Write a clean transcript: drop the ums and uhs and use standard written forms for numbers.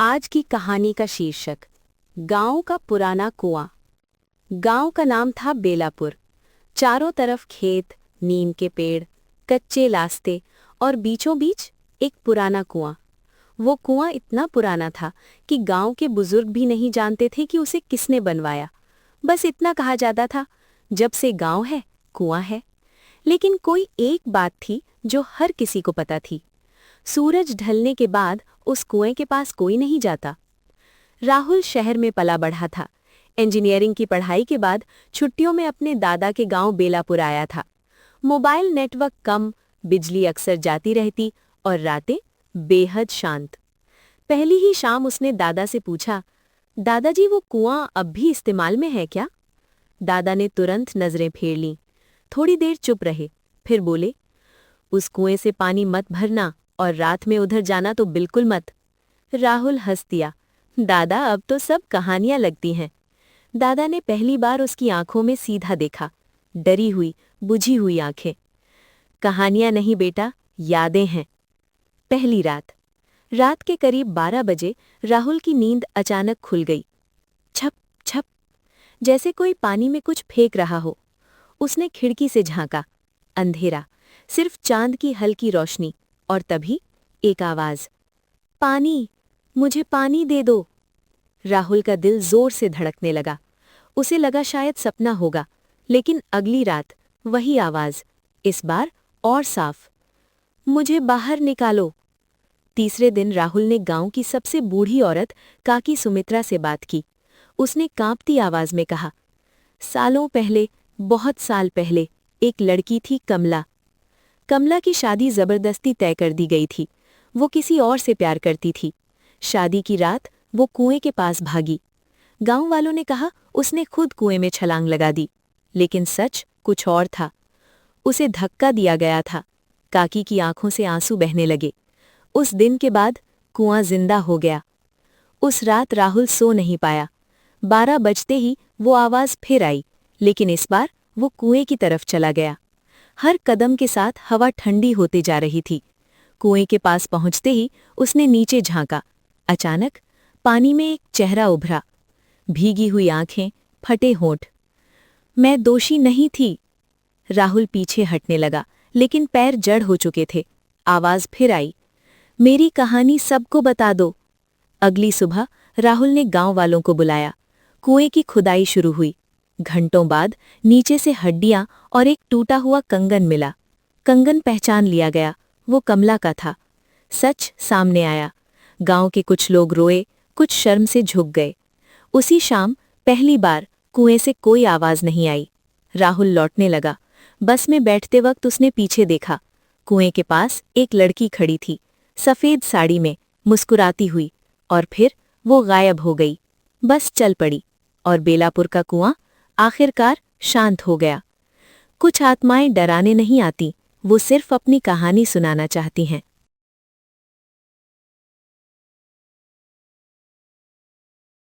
आज की कहानी का शीर्षक गांव का पुराना कुआं। गांव का नाम था बेलापुर। चारों तरफ खेत, नीम के पेड़, कच्चे रास्ते और बीचों बीच एक पुराना कुआं। वो कुआं इतना पुराना था कि गांव के बुजुर्ग भी नहीं जानते थे कि उसे किसने बनवाया। बस इतना कहा जाता था, जब से गांव है कुआं है। लेकिन कोई एक बात थी जो हर किसी को पता थी। सूरज ढलने के बाद उस कुएं के पास कोई नहीं जाता। राहुल शहर में पला बढ़ा था। इंजीनियरिंग की पढ़ाई के बाद छुट्टियों में अपने दादा के गांव बेलापुर आया था। मोबाइल नेटवर्क कम, बिजली अक्सर जाती रहती और रातें बेहद शांत। पहली ही शाम उसने दादा से पूछा, दादाजी वो कुआं अब भी इस्तेमाल में है क्या? दादा ने तुरंत नजरें फेर लीं। थोड़ी देर चुप रहे, फिर बोले, उस कुएं से पानी मत भरना और रात में उधर जाना तो बिल्कुल मत। राहुल हंस दिया। दादा, अब तो सब कहानियां लगती हैं। दादा ने पहली बार उसकी आंखों में सीधा देखा, डरी हुई, बुझी हुई आंखें। कहानियां नहीं बेटा, यादें हैं। पहली रात। रात के करीब 12 बजे राहुल की नींद अचानक खुल गई। छप छप, जैसे कोई पानी में कुछ फेंक रहा हो। उसने खिड़की से झांका। अंधेरा, सिर्फ चांद की हल्की रोशनी। और तभी एक आवाज, पानी, मुझे पानी दे दो। राहुल का दिल जोर से धड़कने लगा। उसे लगा शायद सपना होगा, लेकिन अगली रात वही आवाज, इस बार और साफ, मुझे बाहर निकालो। तीसरे दिन राहुल ने गांव की सबसे बूढ़ी औरत काकी सुमित्रा से बात की। उसने कांपती आवाज में कहा, सालों पहले, बहुत साल पहले, एक लड़की थी कमला। कमला की शादी जबरदस्ती तय कर दी गई थी। वो किसी और से प्यार करती थी। शादी की रात वो कुएं के पास भागी। गांव वालों ने कहा उसने खुद कुएं में छलांग लगा दी, लेकिन सच कुछ और था। उसे धक्का दिया गया था। काकी की आंखों से आंसू बहने लगे। उस दिन के बाद कुआं जिंदा हो गया। उस रात राहुल सो नहीं पाया। 12 बजते ही वो आवाज फिर आई, लेकिन इस बार वो कुएं की तरफ चला गया। हर कदम के साथ हवा ठंडी होती जा रही थी। कुएं के पास पहुंचते ही उसने नीचे झांका। अचानक पानी में एक चेहरा उभरा। भीगी हुई आंखें, फटे होंठ। मैं दोषी नहीं थी। राहुल पीछे हटने लगा, लेकिन पैर जड़ हो चुके थे। आवाज फिर आई, मेरी कहानी सबको बता दो। अगली सुबह राहुल ने गांव वालों को बुलाया। कुएं की खुदाई शुरू हुई। घंटों बाद नीचे से हड्डियां और एक टूटा हुआ कंगन मिला। कंगन पहचान लिया गया, वो कमला का था। सच सामने आया। गांव के कुछ लोग रोए, कुछ शर्म से झुक गए। उसी शाम पहली बार कुएं से कोई आवाज नहीं आई। राहुल लौटने लगा। बस में बैठते वक्त उसने पीछे देखा। कुएं के पास एक लड़की खड़ी थी, सफेद साड़ी में, मुस्कुराती हुई। और फिर वो गायब हो गई। बस चल पड़ी, और बेलापुर का कुआं आखिरकार शांत हो गया। कुछ आत्माएं डराने नहीं आती, वो सिर्फ अपनी कहानी सुनाना चाहती हैं।